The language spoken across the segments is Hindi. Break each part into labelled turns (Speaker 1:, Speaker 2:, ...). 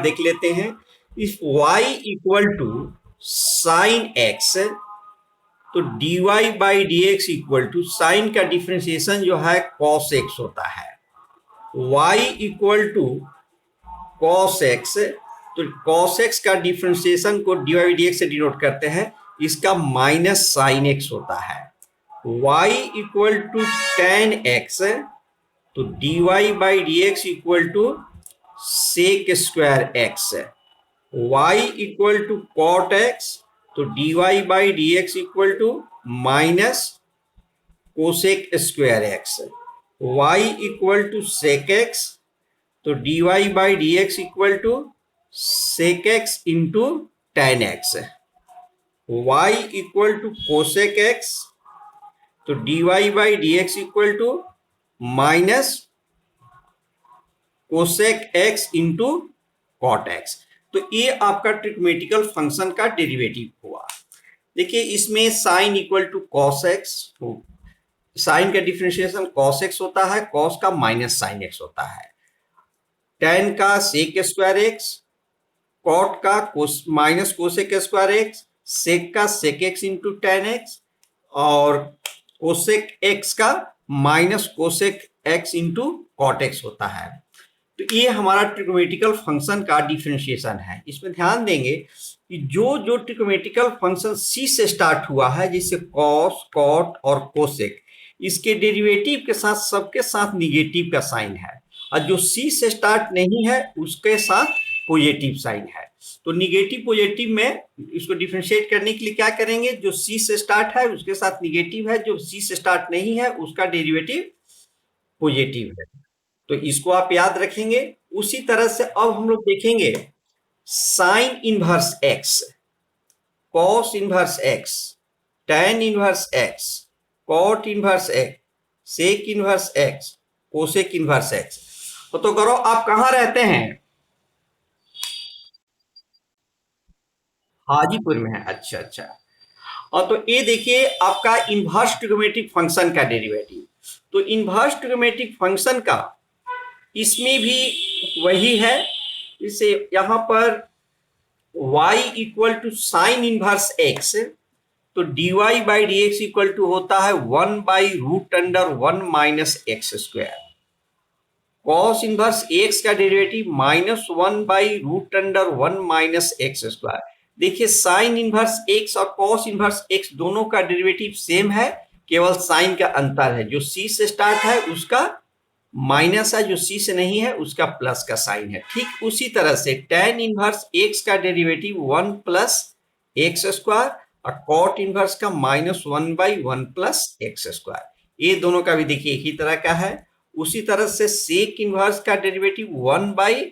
Speaker 1: देख लेते हैं। If y equal to sine X, तो dy by D x equal to sine का डिफ्रेंसिएशन जो है cos x होता है। y equal to cos x, तो cos x का डिफ्रेंसिएशन को dy बाई डी एक्स से डिनोट करते हैं, इसका माइनस साइन x होता है। y equal to tan x, तो dy by D x equal to sec square X. y equal to cot x, तो dy by D x equal to minus cosec square X. y equal to sec x, तो dy by D x equal to sec x into tan X. y equal to cosec x, तो dy by D x equal to minus cosec x into cot x। तो ये आपका ट्रिग्नोमेट्रिकल फंक्शन का डेरिवेटिव हुआ। देखिए इसमें sine equal to cos X, sine का डिफरेंशिएशन कॉस एक्स होता है, कॉस का माइनस साइन एक्स होता है, टेन का सेक स्क्वायर एक्स, कॉट का minus cosec square X, sec का sec x into tan X, और कोसेक एक्स का minus cosec X into cot X होता है। तो ये हमारा ट्रिग्नोमेट्रिकल फंक्शन का डिफरेंशिएशन है। इसमें ध्यान देंगे कि जो ट्रिग्नोमेट्रिकल फंक्शन c से स्टार्ट हुआ है, जैसे कॉस, कॉट और कोसेक, इसके डेरिवेटिव के साथ सबके साथ निगेटिव का साइन है, और जो c से स्टार्ट नहीं है उसके साथ पॉजिटिव साइन है। तो निगेटिव पॉजिटिव में इसको डिफरेंशिएट करने के लिए क्या करेंगे, जो c से स्टार्ट है उसके साथ निगेटिव है, जो c से स्टार्ट नहीं है उसका डेरिवेटिव पॉजिटिव है। तो इसको आप याद रखेंगे। उसी तरह से अब हम लोग देखेंगे sine inverse x, cos inverse x, tan inverse x, cot inverse x, sec inverse x, cosec inverse x. तो करो आप कहां रहते हैं? हाजीपुर में है। अच्छा अच्छा। और तो ये देखिए आपका इनवर्स ट्रिग्नोमेट्रिक फंक्शन का डेरिवेटिव। तो इनवर्स ट्रिग्नोमेट्रिक फंक्शन का इसमें भी वही है। इसे यहां पर y equal to sine inverse x, तो dy by D x equal to होता है 1 by root under 1 minus x square. Cos inverse x का derivative minus 1 by root under 1 minus x square. देखिए साइन इनवर्स x और कॉस इनवर्स x दोनों का डेरिवेटिव सेम है, केवल साइन का अंतर है। जो c से स्टार्ट है उसका माइनस है, जो c से नहीं है उसका प्लस का साइन है। ठीक उसी तरह से tan इनवर्स x का डेरिवेटिव 1 प्लस एक्स स्क्वायर, और कॉट इनवर्स का minus 1 by 1 plus x square. ये दोनों का भी देखिए एक ही तरह का है। उसी तरह से सेक इनवर्स का derivative 1 by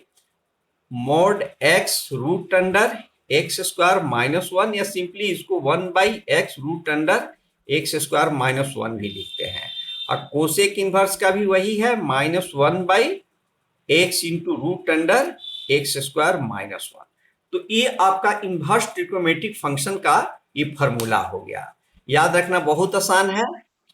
Speaker 1: mod x root under x square minus 1, या सिंपली इसको 1 by x root under x square minus 1 भी लिखते हैं। और कोसेक इनवर्स का भी वही है, minus 1 by x into root under x square minus 1। तो ये आपका इनवर्स ट्रिग्नोमेट्रिक फंक्शन का ये फॉर्मूला हो गया। याद रखना बहुत आसान है,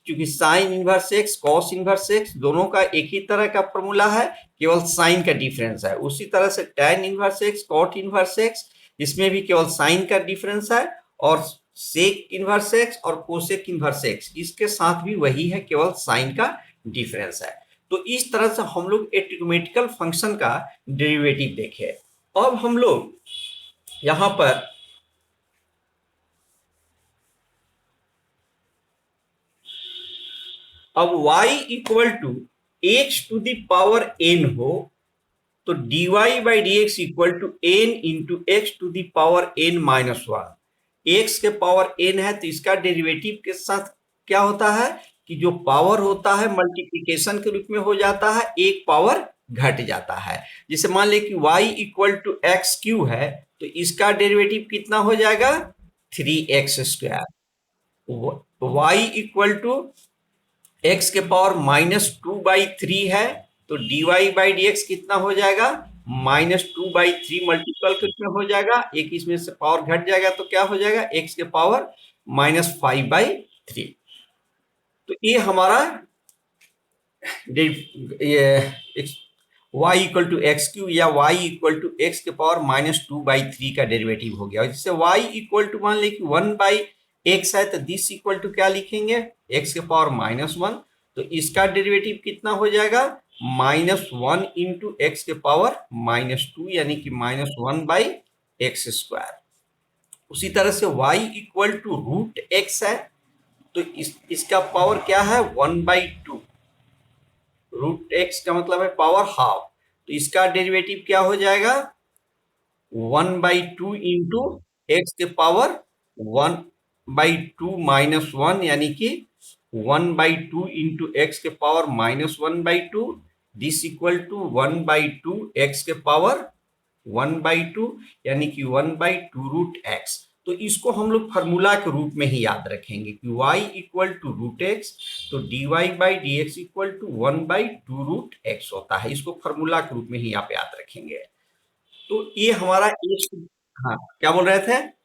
Speaker 1: क्योंकि sign inverse x, cos inverse x दोनों का एक ही तरह का फॉर्मूला है, केवल साइन का डिफरेंस है। उसी तरह से tan inverse x, cot inverse x, इसमें भी केवल साइन का डिफरेंस है, और सेक इनवर्स एक्स और कोसेक इनवर्स एक्स इसके साथ भी वही है, केवल साइन का डिफरेंस है। तो इस तरह से हम लोग एक ट्रिग्नोमेट्रिकल फंक्शन का डेरिवेटिव देखे। अब हम लोग यहां पर अब y equal to x to the power n हो, तो dy by D x equal to n into x to the power n minus 1। X के पावर n है, तो इसका डेरिवेटिव के साथ क्या होता है कि जो पावर होता है मल्टीप्लिकेशन के रूप में हो जाता है, एक पावर घट जाता है। जैसे मान ले कि y equal to x cube है, तो इसका डेरिवेटिव कितना हो जाएगा 3x square. y equal to x के पावर माइनस 2/3 है, तो dy बाई डी एक्स कितना हो जाएगा माइनस 2/3 मल्टीपल कितना हो जाएगा, एक इसमें से पावर घट जाएगा तो क्या हो जाएगा x के पावर माइनस 5/3। तो ये हमारा ये y equal to x cube या y इक्वल टू एक्स के पावर -2/3 का डेरिवेटिव हो गया। और जिससे y इक्वल टू मान ले कि 1/x है, तो दिस इक्वल टू क्या लिखेंगे, x के पावर -1। तो इसका डेरिवेटिव कितना हो जाएगा, -1 इंटू एक्स के पावर -2 यानी कि -1/x²। उसी तरह से y इक्वल टू √x है, तो इसका पावर क्या है, 1/2। √x का मतलब है पावर हाफ, तो इसका डेरिवेटिव क्या हो जाएगा, 1/2 इंटू एक्स के पावर 1/2 -1 यानी कि 1/2 इंटू एक्स के power -1/2। This equal to 1/2 x के पावर 1/2 यानी कि 1/2 √x। तो इसको हम लोग फार्मूला के रूप में ही याद रखेंगे कि y इक्वल टू √x, तो dy/dx इक्वल टू 1/2 √x होता है। इसको फार्मूला के रूप में ही आप याद रखेंगे। तो ये हमारा एक, हाँ क्या बोल रहे थे।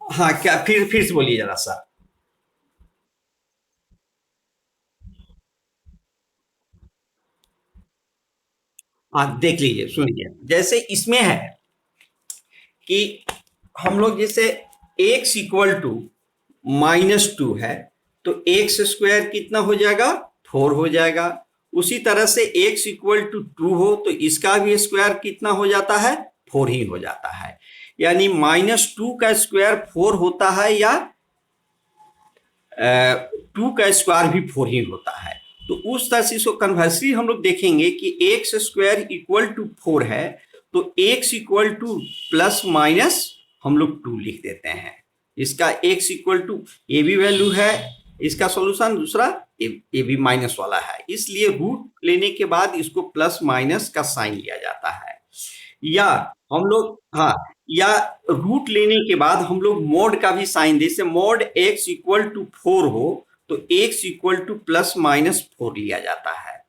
Speaker 1: हाँ क्या, फिर से बोलिए जरा सा। हाँ देख लीजिए, सुनिए, जैसे इसमें है कि हम लोग जैसे x इक्वल टू -2 है, तो x² कितना हो जाएगा, 4 हो जाएगा। उसी तरह से x इक्वल टू 2 हो तो इसका भी स्क्वायर कितना हो जाता है, 4 ही हो जाता है। यानी -2 का स्क्वायर 4 होता है, या 2 का स्क्वायर भी 4 ही होता है। तो उस तरह से इसको कन्वर्सली हम लोग देखेंगे कि x² इक्वल टू 4 है, तो x equal to plus minus हम लोग 2 लिख देते हैं। इसका x इक्वल टू ए भी वैल्यू है, इसका सॉल्यूशन दूसरा ए भी माइनस वाला है, इसलिए रूट लेने के बाद इसको प्लस माइनस का साइन लिया जाता है। या हम लोग, हाँ, या रूट लेने के बाद हम लोग मोड का भी साइन दे, जैसे मोड x इक्वल टू 4 हो तो x equal to plus minus 4 लिया जाता है।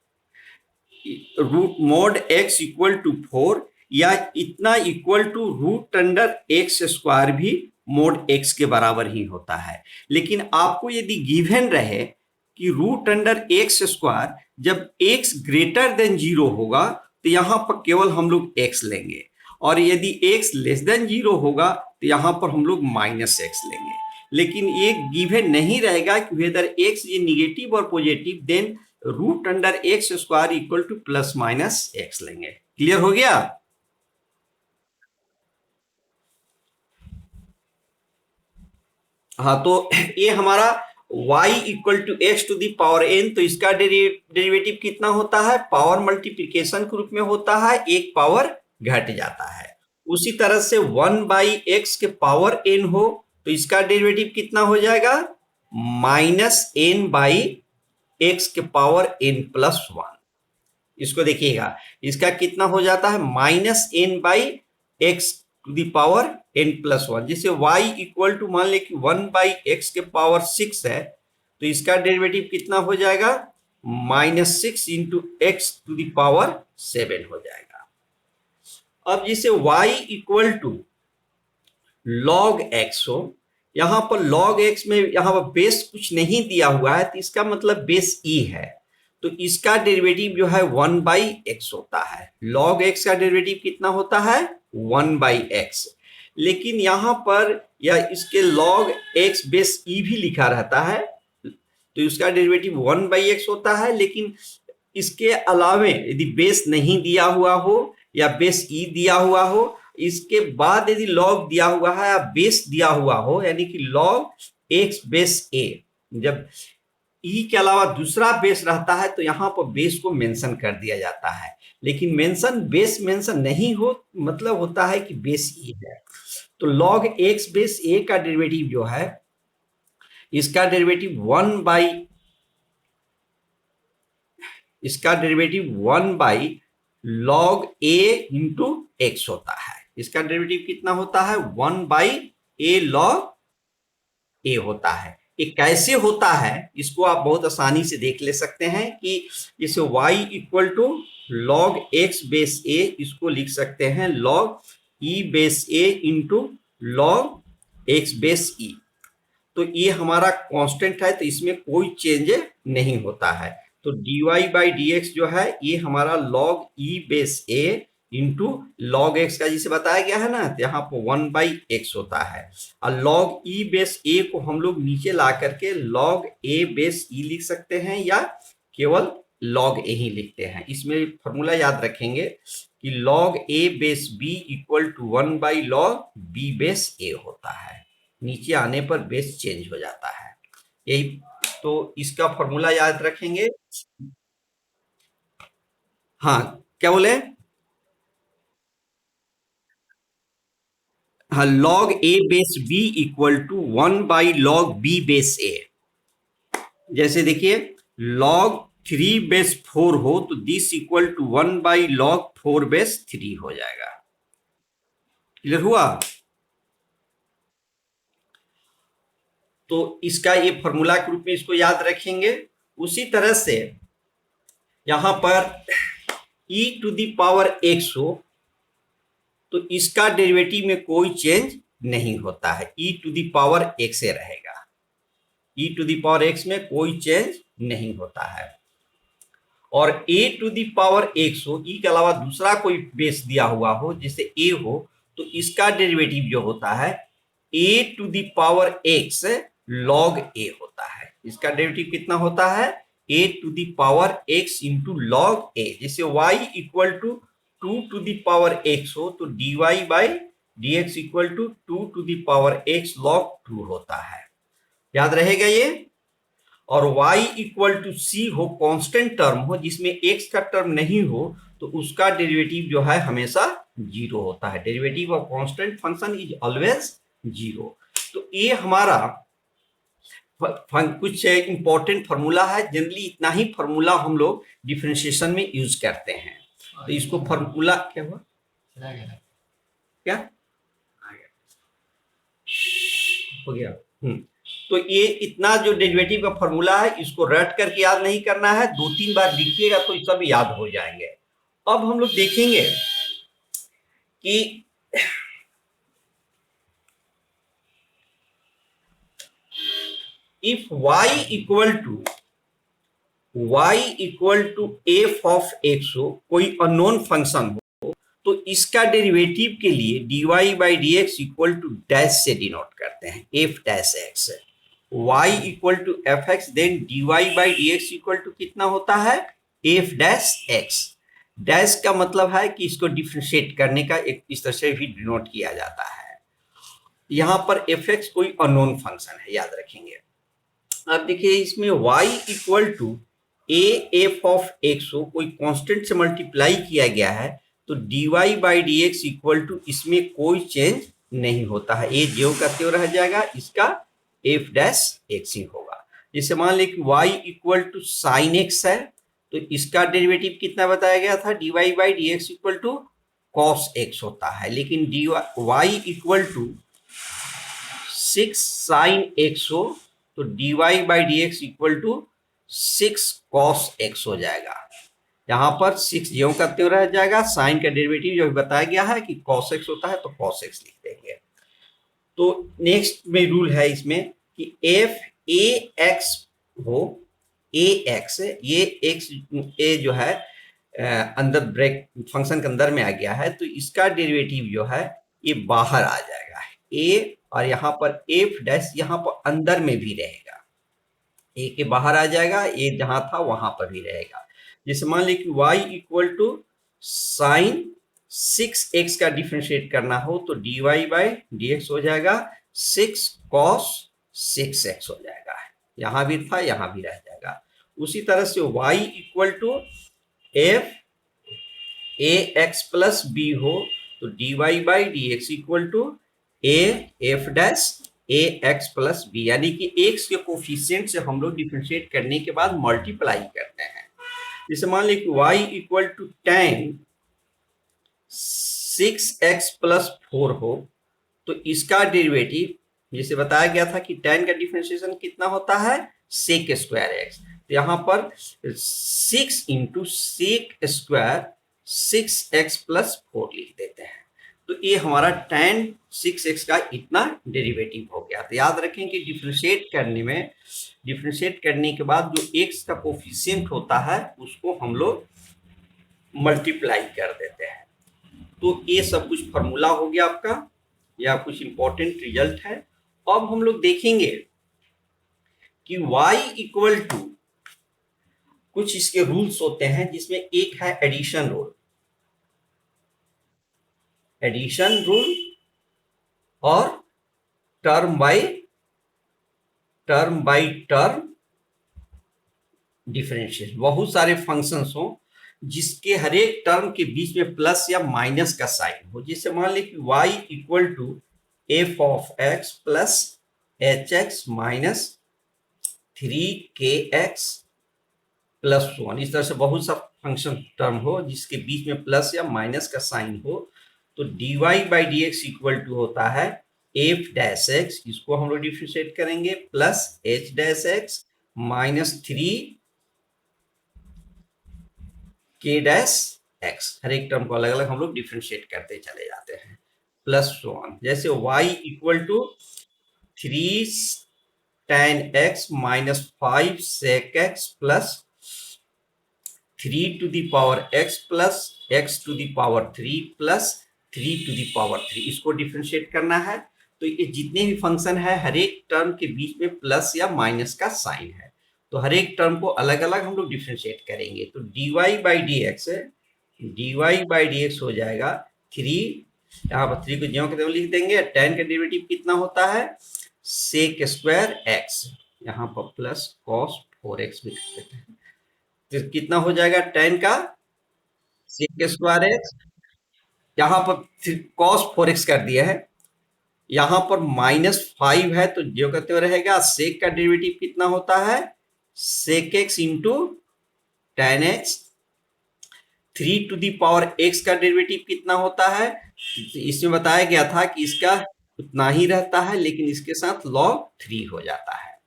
Speaker 1: Root mod x equal to 4 या इतना इक्वल टू √x² भी मोड x के बराबर ही होता है। लेकिन आपको यदि गिवन रहे कि √x² जब x ग्रेटर देन 0 होगा तो यहां पर केवल हम लोग x लेंगे, और यदि x लेस देन 0 होगा तो यहां पर हम लोग -x लेंगे। लेकिन ये गिवन नहीं रहेगा कि वेदर x ये निगेटिव और positive, then √x² equal to plus minus x लेंगे। क्लियर हो गया। हाँ तो ये हमारा y equal to x to the power n, तो इसका डेरिवेटिव कितना होता है, पावर मल्टीप्लिकेशन के रूप में होता है, एक पावर घट जाता है। उसी तरह से 1/x के पावर n हो तो इसका डेरिवेटिव कितना हो जाएगा, -n/x के पावर n+1। इसको देखिएगा, इसका कितना हो जाता है, -n/x to the power n+1। जिसे y इक्वल टू मान ले कि 1/x के पावर 6 है, तो इसका डेरिवेटिव कितना हो जाएगा, -6 into x to the power 7 हो जाएगा। अब जिसे y equal to log x हो, यहां पर log x में यहां पर बेस कुछ नहीं दिया हुआ है, तो इसका मतलब बेस e है, तो इसका डेरिवेटिव जो है 1/x होता है। log x का डेरिवेटिव कितना होता है, 1/x। लेकिन यहां पर या इसके log x बेस e भी लिखा रहता है, तो इसका डेरिवेटिव 1/x होता है। लेकिन इसके अलावे यदि बेस नहीं दिया हुआ हो या बेस ई दिया हुआ हो, इसके बाद यदि लॉग दिया हुआ है या बेस दिया हुआ हो, यानी कि लॉग एक्स बेस ए, जब ई के अलावा दूसरा बेस रहता है तो यहां पर बेस को मेंशन कर दिया जाता है। लेकिन बेस मेंशन नहीं हो मतलब होता है कि बेस ई है। तो लॉग एक्स बेस ए का डेरिवेटिव जो है, इसका derivative 1/log a into x होता है। इसका डेरिवेटिव कितना होता है, 1/a log a होता है। ये कैसे होता है इसको आप बहुत आसानी से देख ले सकते हैं कि जैसे y equal to log X base A, इसको लिख सकते हैं log E base A into log X base E. तो ये हमारा कांस्टेंट है, तो इसमें कोई चेंज नहीं होता है। तो dy बाई डी एक्स जो है ये हमारा log E base A into log x का जिसे बताया गया है ना, तो यहाँ पर 1/x होता है। और लॉग ई बेस ए को हम लोग नीचे ला करके लॉग ए बेस ई लिख सकते हैं, या केवल लॉग ए ही लिखते हैं। इसमें फॉर्मूला याद रखेंगे कि log A base B equal to 1/log B base A होता है। नीचे आने पर बेस चेंज हो जाता है, यही तो इसका फॉर्मूला याद रखेंगे। हाँ, क्या बोले? हाँ, log a base b equal to 1/log b base a। जैसे देखिए log 3 बेस 4 हो तो this equal to 1/log 4 base 3 हो जाएगा। क्लियर हुआ? तो इसका ये फॉर्मूला के रूप में इसको याद रखेंगे। उसी तरह से यहां पर e to the power x हो तो इसका डेरिवेटिव में कोई चेंज नहीं होता है, e to the power x से रहेगा। e to the power x में कोई चेंज नहीं होता है। और a to the power x हो, e के अलावा दूसरा कोई बेस दिया हुआ हो जैसे a हो, तो इसका डेरिवेटिव जो होता है a to the power x log a होता है। इसका डेरिवेटिव कितना होता है? a to the power x into लॉग a। जैसे y equal to 2 to the power x हो तो dy by D x equal to 2 to the power x log 2 होता है। याद रहेगा ये। और y इक्वल टू c हो, कांस्टेंट टर्म हो जिसमें x का टर्म नहीं हो, तो उसका डेरिवेटिव जो है हमेशा जीरो होता है। Derivative of constant function is always zero. तो ये हमारा कुछ इंपॉर्टेंट फार्मूला है। जनरली इतना ही फार्मूला हम लोग डिफरेंशिएशन में यूज करते हैं। तो इसको फार्मूला क्या हुआ, क्या हो गया? तो ये इतना जो डेरिवेटिव का फार्मूला है इसको रट करके याद नहीं करना है, 2-3 बार लिखिएगा तो सब याद हो जाएंगे। अब हम लोग देखेंगे कि if y equal to f of x हो, कोई अननोन फंक्शन हो, तो इसका डेरिवेटिव के लिए dy by D x equal to dash से डिनोट करते हैं, f dash x. y equal to f x, then dy by D x equal to कितना होता है? F dash x. डैश का मतलब है कि इसको डिफ्रेंशिएट करने का एक इस तरह से भी डिनोट किया जाता है। यहां पर एफ एक्स कोई अननोन फंक्शन है, याद रखेंगे। अब देखिए इसमें y equal to a f of x हो, कोई कांस्टेंट से मल्टीप्लाई किया गया है, तो dy by D x equal to इसमें कोई चेंज नहीं होता है, ए ज्यों का त्यों रह जाएगा, इसका एफ डैश एक्स ही होगा। जैसे मान लें कि y equal to sine x है, तो इसका डेरिवेटिव कितना बताया गया था? dy by D x equal to cos x होता है। लेकिन dy y equal to 6 sine x हो तो dy by D x equal to 6 cos x हो जाएगा। यहाँ पर 6 ज्यों का त्यों रह जाएगा, साइन का डेरिवेटिव जो बताया गया है कि कॉस एक्स होता है तो कॉस एक्स लिख देंगे। तो नेक्स्ट में रूल है इसमें कि एफ ए एक्स हो, ए एक्स, ये एक्स ए जो है अंदर ब्रेक फंक्शन के अंदर में आ गया है, तो इसका डेरिवेटिव जो है ये बाहर आ जाएगा, ए, और यहाँ पर एफ डैश यहाँ पर अंदर में भी रहेगा, ए के बाहर आ जाएगा, ए जहां था वहां पर भी रहेगा। जैसे मान ली कि y equal to sign 6x का डिफरेंशिएट करना हो तो dy बाई डी एक्स हो जाएगा 6 कॉस 6x हो जाएगा, यहां भी था यहां भी रह जाएगा। उसी तरह से y equal to f a x plus b हो तो dy by D x equal to a f dash a x plus b, यानी कि एक्स के कोफिशिएंट से हम लोग डिफरेंशिएट करने के बाद मल्टीप्लाई करते हैं। जैसे मान लीजिए कि y equal to tan 6x plus 4 हो तो इसका डेरिवेटिव जैसे बताया गया था कि tan का डिफरेंशिएशन कितना होता है, sec स्क्वायर x। तो यहाँ पर 6 इंटू सेक स्क्वायर 6x+4 लिख देते हैं। तो ये हमारा tan 6x का इतना डेरिवेटिव हो गया। तो याद रखें कि डिफरेंशिएट करने के बाद जो x का कोफिशिएंट होता है उसको हम लोग मल्टीप्लाई कर देते हैं। तो ये सब कुछ फॉर्मूला हो गया आपका, या कुछ इंपॉर्टेंट रिजल्ट है। अब हम लोग देखेंगे कि y इक्वल टू कुछ इसके रूल्स होते हैं, जिसमें एक है एडिशन रूल। एडिशन रूल और टर्म बाय टर्म डिफरेंशियल। बहुत सारे फंक्शंस हो जिसके हर एक टर्म के बीच में प्लस या माइनस का साइन हो। जैसे मान ली कि y equal to f(x) plus hx minus 3kx plus 1। इस तरह से बहुत सा फंक्शन टर्म हो जिसके बीच में प्लस या माइनस का साइन हो, तो dy by D x equal to होता है f(x), इसको हम लोग डिफरेंशिएट करेंगे, प्लस h(x) माइनस 3k(x). हर एक टर्म को अलग अलग हम लोग डिफरेंशिएट करते चले जाते हैं, प्लस 1। जैसे y equal to 3 tan x minus 5 sec x plus 3 to the power x plus x to the power 3 plus 3 to the power 3, इसको डिफरेंशिएट करना है। तो ये जितने भी फंक्शन है हर एक टर्म के बीच में प्लस या माइनस का साइन है, तो हर एक टर्म को अलग अलग हम लोग डिफरेंशिएट करेंगे। तो dy बाई डी एक्स हो जाएगा 3, यहाँ पर 3 को ज्यों के त्यों लिख देंगे। tan का डेरिवेटिव कितना होता है, sec स्क्वायर x, यहाँ पर प्लस cos 4x भी लिख देते हैं। तो कितना हो जाएगा tan का sec स्क्वायर x, यहाँ पर cos 4x कर दिया है, यहाँ पर -5 है तो जो कहते हुए रहेगा। sec का डेरिवेटिव कितना होता है, sec x into tan x। 3 to the power x का डेरिवेटिव कितना होता है, इसमें बताया गया था कि इसका उतना ही रहता है लेकिन इसके साथ log 3 हो जाता है।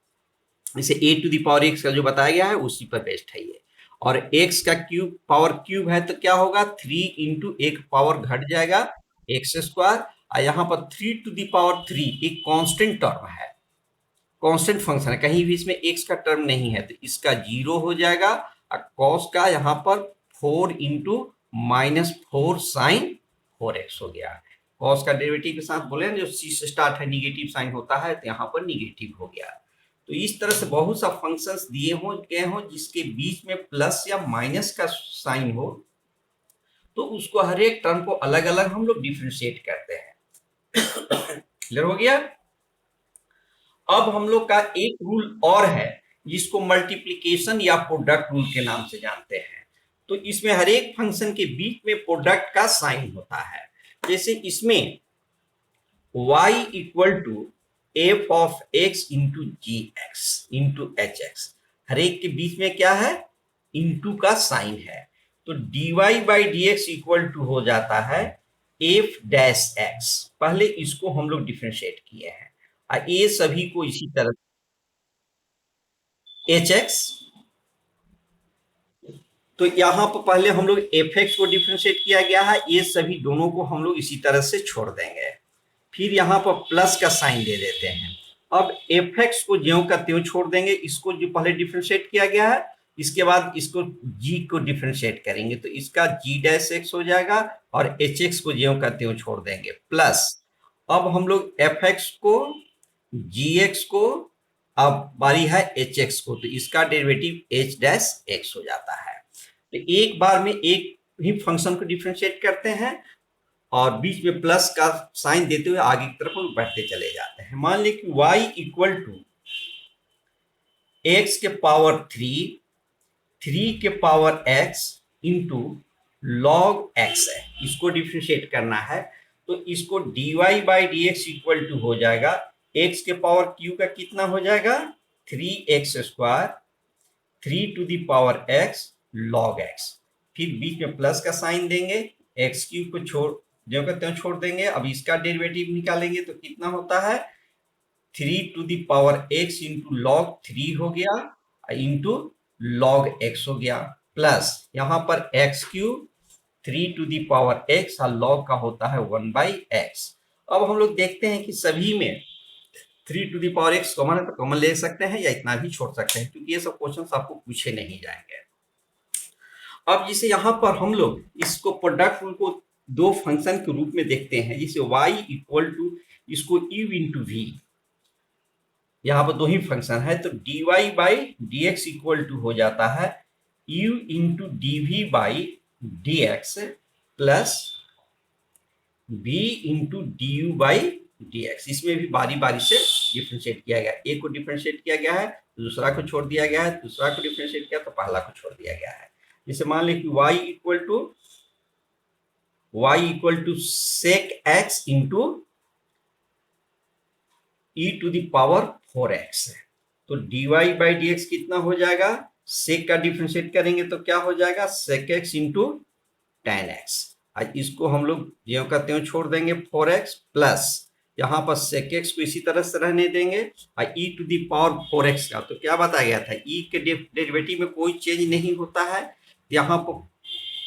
Speaker 1: इसे a to the power x का जो बताया गया है उसी पर बेस्ड है ये। और x का क्यूब पावर क्यूब है तो क्या होगा, 3 इंटू एक पावर घट जाएगा x स्क्वायर, और यहाँ पर 3 टू दी पावर 3 एक कांस्टेंट टर्म है, कांस्टेंट फंक्शन है, कहीं भी इसमें x का टर्म नहीं है तो इसका 0 हो जाएगा। और cos का यहाँ पर 4 इंटू -4 साइन 4x हो गया। cos का डेरिवेटिव के साथ बोले जो c से स्टार्ट है निगेटिव साइन होता है, तो यहाँ पर निगेटिव हो गया। तो इस तरह से बहुत सा फंक्शंस दिए गए हो जिसके बीच में प्लस या माइनस का साइन हो, तो उसको हर एक टर्म को अलग अलग हम लोग डिफरेंशिएट करते हैं। क्लियर हो गया। अब हम लोग का एक रूल और है जिसको मल्टीप्लिकेशन या प्रोडक्ट रूल के नाम से जानते हैं। तो इसमें हर एक फंक्शन के बीच में प्रोडक्ट का साइन होता है। जैसे इसमें y equal to f(x) into gx into hx, हर एक के बीच में क्या है, इंटू का साइन है। तो dy by D x equal to हो जाता है f(x). पहले इसको हम लोग डिफरेंशिएट किए हैं, ये सभी को इसी तरह hx। तो यहाँ पर पहले हम लोग fx को डिफरेंशिएट किया गया है, ये सभी दोनों को हम लोग इसी तरह से छोड़ देंगे। फिर यहाँ पर प्लस का साइन दे देते हैं। अब fx को ज्यों का त्यों छोड़ देंगे, इसको जो पहले डिफरेंशिएट किया गया है, इसके बाद इसको g को डिफरेंशिएट करेंगे तो इसका g' हो जाएगा, और hx को ज्यों का त्यों छोड़ देंगे, प्लस अब हम लोग fx को gx को, अब बारी है hx को, तो इसका डेरिवेटिव h' हो जाता है। तो एक बार में एक ही फंक्शन को डिफरेंशिएट करते हैं और बीच में प्लस का साइन देते हुए आगे की तरफ हम बढ़ते चले जाते हैं। मान लीजिए कि y इक्वल टू x के पावर 3 के power x into log x है, इसको डिफरेंशिएट करना है। तो इसको dy by D x equal to हो जाएगा x के पावर q का कितना हो जाएगा, 3x square 3 to the power x log x। फिर बीच में प्लस का साइन देंगे, एक्स क्यूब को छोड़ जो का त्यों छोड़ देंगे। अब इसका डेरिवेटिव निकालेंगे तो कितना होता है, 3 to the power x into log 3 हो गया इंटू लॉग x हो गया, प्लस यहाँ पर x cube 3 to the power x और लॉग का होता है 1/x। अब हम लोग देखते हैं कि सभी में 3 to the power x common है तो कॉमन ले सकते हैं या इतना भी छोड़ सकते हैं, क्योंकि ये सब क्वेश्चंस आपको पूछे नहीं जाएंगे। अब जिसे यहाँ पर हम लोग इसको प्रोडक्ट रूल को दो फंक्शन के रूप में देखते हैं, जिसे y इक्वल टू इसको u इंटू वी, यहाँ पर दो ही फंक्शन है तो dy by D x equal to हो जाता है u into d v by D x plus v into d u by D x. इसमें भी बारी बारी से डिफ्रेंशिएट किया गया, एक को डिफ्रेंशिएट किया गया है, दूसरा को छोड़ दिया गया है, दूसरा को डिफ्रेंशिएट किया तो पहला को छोड़ दिया गया है। जैसे मान लें कि y equal to sec x into e to the power 4x है, तो dy बाई डी एक्स कितना हो जाएगा, सेक का डिफ्रेंशिएट करेंगे तो क्या हो जाएगा sec x into tan x. आज इसको हम लोग जो करते हैं छोड़ देंगे 4x प्लस यहाँ पर सेक एक्स को इसी तरह से रहने देंगे और ई टू दी पावर 4x का, तो क्या बताया गया था ई के डेरिवेटिव में कोई चेंज नहीं होता है, यहाँ पर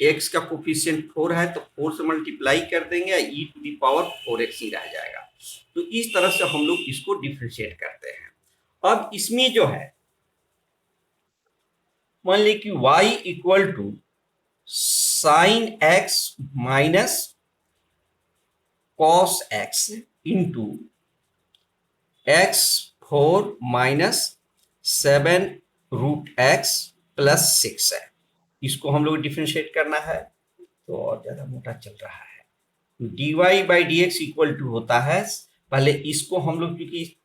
Speaker 1: x का कोफिशिएंट 4 है तो 4 से मल्टीप्लाई कर देंगे ई टू दी पावर 4x ही रह जाएगा। तो इस तरह से हम लोग इसको डिफ्रेंशिएट करते हैं। अब इसमें जो है मान ली कि y equal to sine x minus cos x into x 4 minus 7 root x plus 6 है, इसको हम लोग डिफ्रेंशिएट करना है तो और ज्यादा मोटा चल रहा है। dy by D x equal to होता है, पहले इसको हम लोग क्योंकि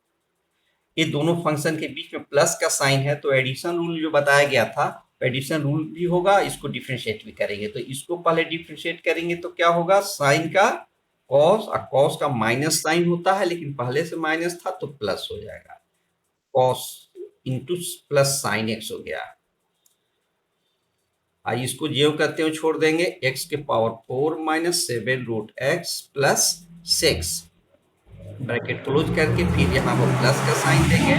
Speaker 1: ये दोनों फंक्शन के बीच में प्लस का साइन है तो एडिशन रूल जो बताया गया था एडिशन रूल भी होगा, इसको डिफ्रेंशिएट भी करेंगे तो इसको पहले डिफ्रेंशिएट करेंगे तो क्या होगा साइन का कॉस, और कॉस का माइनस साइन होता है लेकिन पहले से माइनस था तो प्लस हो जाएगा, cos into plus sign x हो गया। आई इसको जो करते हो छोड़ देंगे x के power 4 minus 7 root x plus 6 bracket close करके फिर यहाँ पर प्लस का साइन देंगे।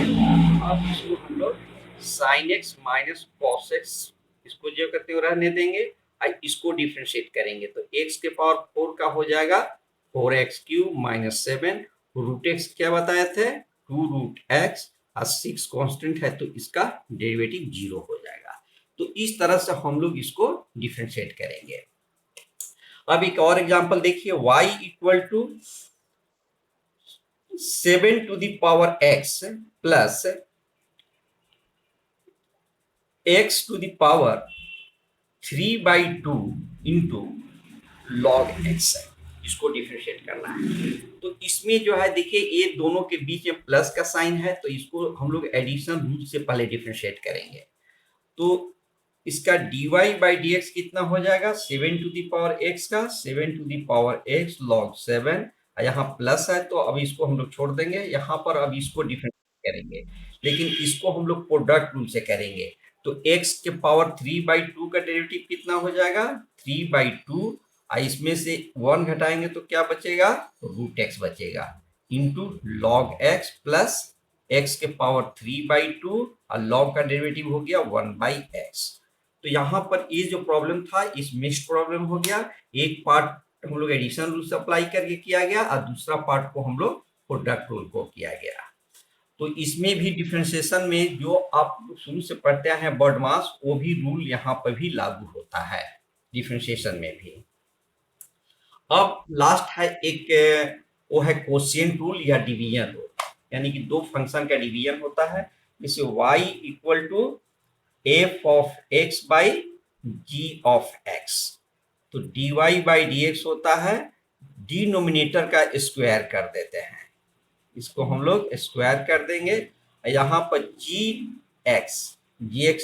Speaker 1: अब इसको हम लोग sign x minus cos x इसको जो करते हुए रहने देंगे, इसको डिफ्रेंशिएट करेंगे तो x के पावर 4 का हो जाएगा 4x cube minus 7 root x क्या बताए थे 2 रूट एक्स और 6 कांस्टेंट है तो इसका डेरिवेटिव 0 हो जाएगा। तो इस तरह से हम लोग इसको डिफ्रेंशिएट करेंगे। अब एक और एग्जांपल देखिए y equal to 7 to the power x plus x to the power 3/2 into log x है, इसको डिफरेंशिएट करना है। तो इसमें जो है देखिए ये दोनों के बीच में प्लस का साइन है तो इसको हम लोग एडिशन रूल से पहले डिफरेंशिएट करेंगे तो इसका dy बाई डी एक्स कितना हो जाएगा 7 टू द पावर x का 7 to the power x log 7, यहाँ प्लस है तो अब इसको हम लोग छोड़ देंगे, यहाँ पर अब इसको डिफरेंशिएट करेंगे लेकिन इसको हम लोग प्रोडक्ट रूल से करेंगे तो x के पावर 3/2 का डेरिवेटिव कितना हो जाएगा 3/2, इसमें से 1 घटाएंगे तो क्या बचेगा रूट एक्स बचेगा into log x plus x के पावर 3/2 और लॉग का डेरिवेटिव हो गया 1/x। तो यहाँ पर ये जो प्रॉब्लम था इस मिक्स्ड प्रॉब्लम हो गया, एक पार्ट हम लोग एडिशन रूल से अप्लाई करके किया गया और दूसरा पार्ट को हम लोग प्रोडक्ट रूल को किया गया। तो इसमें भी डिफरेंशिएशन में जो आप शुरू से पढ़ते हैं बर्ड मास वो भी रूल यहाँ पर भी लागू होता है डिफरेंशिएशन में भी। अब लास्ट है एक वो है कोशिएंट रूल या डिवीजन रूल, यानी कि दो फंक्शन का डिवीजन होता है, जैसे y equal to f of x by g of x, तो dy बाई डी एक्स होता है डिनोमिनेटर का स्क्वायर कर देते हैं, इसको हम लोग स्क्वायर कर देंगे, यहाँ पर जी एक्स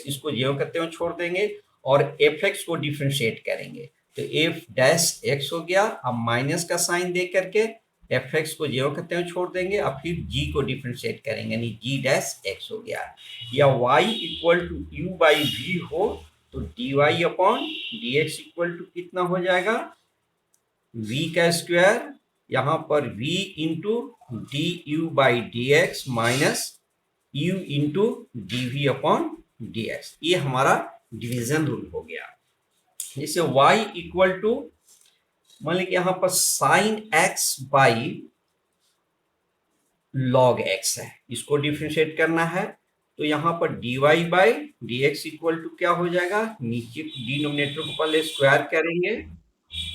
Speaker 1: इसको जीरो करते हुए छोड़ देंगे और एफ एक्स को डिफ्रेंशिएट करेंगे तो एफ डैश एक्स हो गया, अब माइनस का साइन दे करके एफ एक्स को जीरो करते हुए छोड़ देंगे और फिर जी को डिफ्रेंशिएट करेंगे यानी जी डैश एक्स हो गया, या y equal to u by v हो तो d y upon d x equal to कितना हो जाएगा v का स्क्वायर यहाँ पर v into d u by D x minus u into d v upon d x, ये हमारा डिवीजन रूल हो गया। जैसे y इक्वल टू मान लीजिए यहाँ पर sine x by log x है, इसको डिफ्रेंशिएट करना है, तो यहाँ पर dy by D x equal to क्या हो जाएगा, नीचे डिनोमिनेटर को पहले स्क्वायर करेंगे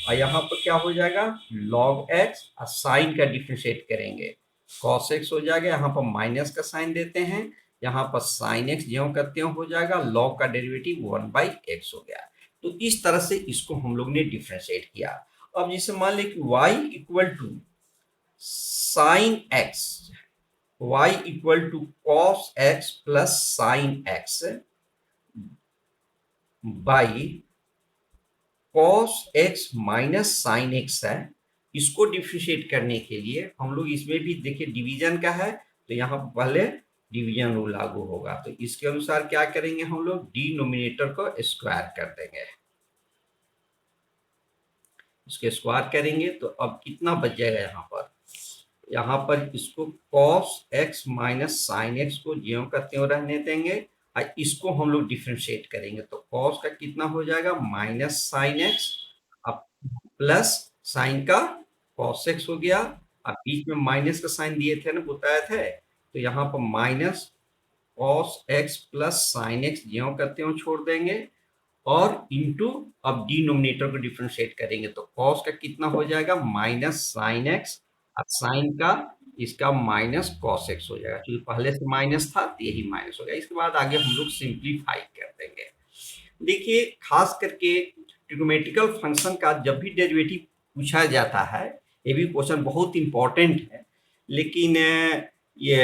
Speaker 1: और यहाँ पर क्या हो जाएगा log x और साइन का डिफ्रेंशिएट करेंगे cos x हो जाएगा, यहाँ पर माइनस का साइन देते हैं, यहाँ पर साइन x ज्यों का त्यों हो जाएगा, log का डेरिवेटिव 1 बाई एक्स हो गया। तो इस तरह से इसको हम लोग ने डिफ्रेंशिएट किया। अब जैसे मान लें कि y equal to sine x, y equal to cos x plus sine x by cos x minus sine x है, इसको डिफरेंशिएट करने के लिए हम लोग इसमें भी देखिए डिवीजन का है, तो यहाँ पहले डिवीजन रूल लागू होगा, तो इसके अनुसार क्या करेंगे हम लोग डिनोमिनेटर को स्क्वायर कर देंगे, इसके स्क्वायर करेंगे तो अब कितना बच जाएगा, यहाँ पर इसको cos x minus sine x को ज्यों का त्यों रहने देंगे और इसको हम लोग डिफरेंशिएट करेंगे, तो cos का कितना हो जाएगा माइनस साइन x अब प्लस साइन का cos x हो गया, अब बीच में माइनस का साइन दिए थे ना, बताया थे, तो यहाँ पर minus cos x plus sine x ज्यों का त्यों छोड़ देंगे और इंटू अब डिनोमिनेटर को डिफरेंशिएट करेंगे, तो cos का कितना हो जाएगा माइनस साइन x, अब साइन का इसका माइनस cos x हो जाएगा, क्योंकि पहले से माइनस था तो यही माइनस हो गया। इसके बाद आगे हम लोग सिंप्लीफाई कर देंगे। देखिए खास करके ट्रिग्नोमेट्रिकल फंक्शन का जब भी डेरिवेटिव पूछा जाता है, ये भी क्वेश्चन बहुत इंपॉर्टेंट है, लेकिन ये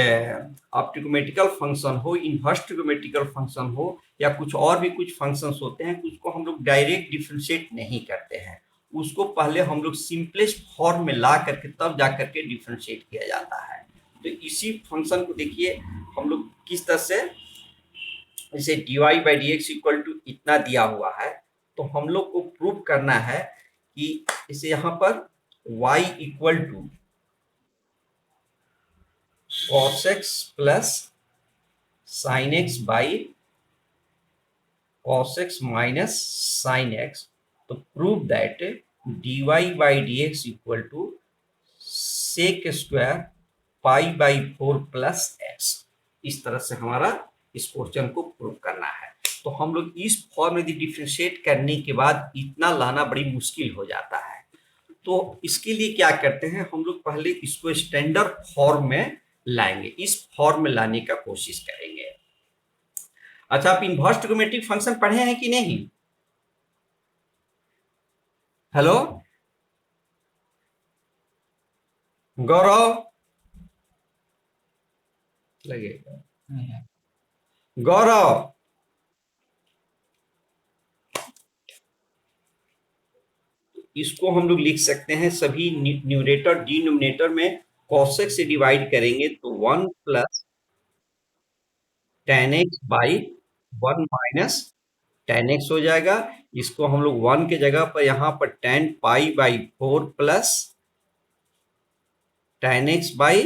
Speaker 1: आप ट्रिग्नोमेट्रिकल फंक्शन हो, इनवर्स ट्रिग्नोमेट्रिकल फंक्शन हो या कुछ और भी कुछ फंक्शंस होते हैं, उसको हम लोग डायरेक्ट डिफरेंशिएट नहीं करते हैं, उसको पहले हम लोग सिंपलेस्ट फॉर्म में ला करके तब जा करके डिफरेंशिएट किया जाता है। तो इसी फंक्शन को देखिए हम लोग किस तरह से, जैसे dy by D x equal to इतना दिया हुआ है, तो हम लोग को प्रूव करना है कि इसे यहाँ पर y equal to cos x plus sine x by cos x minus sine x, तो prove that dy by D x equal to sec square pi by 4 plus x, इस तरह से हमारा इस क्वेश्चन को प्रूव करना है। तो हम लोग इस फॉर्म में डिफरेंशिएट करने के बाद इतना लाना बड़ी मुश्किल हो जाता है, तो इसके लिए क्या करते हैं हम लोग पहले इसको स्टैंडर्ड फॉर्म में लाएंगे, इस फॉर्म में लाने का कोशिश करेंगे। अच्छा, आप इनवर्स ट्रिग्नोमेट्रिक फंक्शन पढ़े हैं कि नहीं? हेलो गौरव, लगेगा गौरव, इसको हम लोग लिख सकते हैं सभी न्यूमरेटर डिनोमिनेटर में cos x से डिवाइड करेंगे तो 1 plus tan x by 1 minus tan x हो जाएगा। इसको हम लोग 1 के जगह पर यहाँ पर tan pi by 4 plus tan x by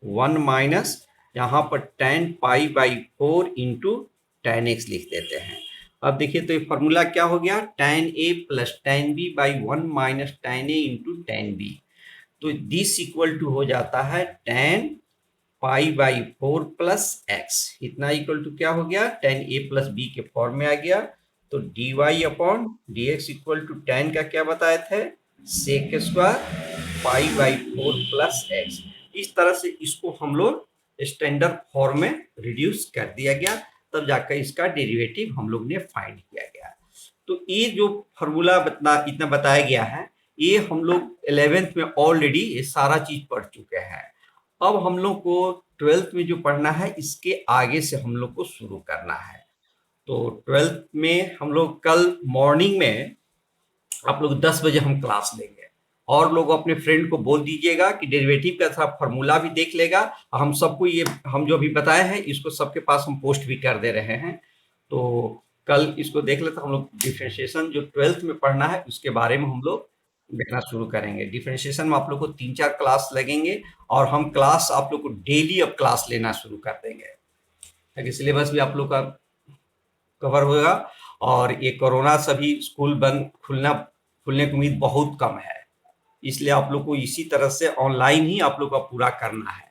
Speaker 1: 1 minus यहाँ पर tan pi by 4 into tan x लिख देते हैं। अब देखिए तो ये फॉर्मूला क्या हो गया, tan a plus tan b by 1 minus tan a into tan b, तो दिस इक्वल टू हो जाता है tan pi by 4 plus x, इतना इक्वल टू क्या हो गया tan a प्लस b के फॉर्म में आ गया। तो dy upon d x equal to tan का क्या बताए थे sec square pi by 4 plus x. इस तरह से इसको हम लोग स्टैंडर्ड फॉर्म में रिड्यूस कर दिया गया, तब जाकर इसका डेरिवेटिव हम लोग ने फाइंड किया गया। तो ये जो फॉर्मूला इतना बताया गया है, ये हम लोग 11th में ऑलरेडी ये सारा चीज पढ़ चुके हैं। अब हम लोग को 12th में जो पढ़ना है इसके आगे से हम लोग को शुरू करना है। तो 12th में हम लोग कल मॉर्निंग में आप लोग 10 बजे हम क्लास लेंगे, और लोग अपने फ्रेंड को बोल दीजिएगा कि डेरिवेटिव का थोड़ा फॉर्मूला भी देख लेगा। हम सबको ये हम जो भी बताए हैं इसको सबके पास हम पोस्ट भी कर दे रहे हैं, तो कल इसको देख लेते हम लोग। डिफरेंशिएशन जो 12th में पढ़ना है उसके बारे में हम लोग देना शुरू करेंगे। डिफरेंशिएशन में आप लोग को 3-4 क्लास लगेंगे और हम क्लास आप लोग को डेली अब क्लास लेना शुरू कर देंगे, ताकि सिलेबस भी आप लोग का कवर होगा। और ये कोरोना से भी स्कूल बंद खुलने की उम्मीद बहुत कम है, इसलिए आप लोग को इसी तरह से ऑनलाइन ही आप लोग का पूरा करना है।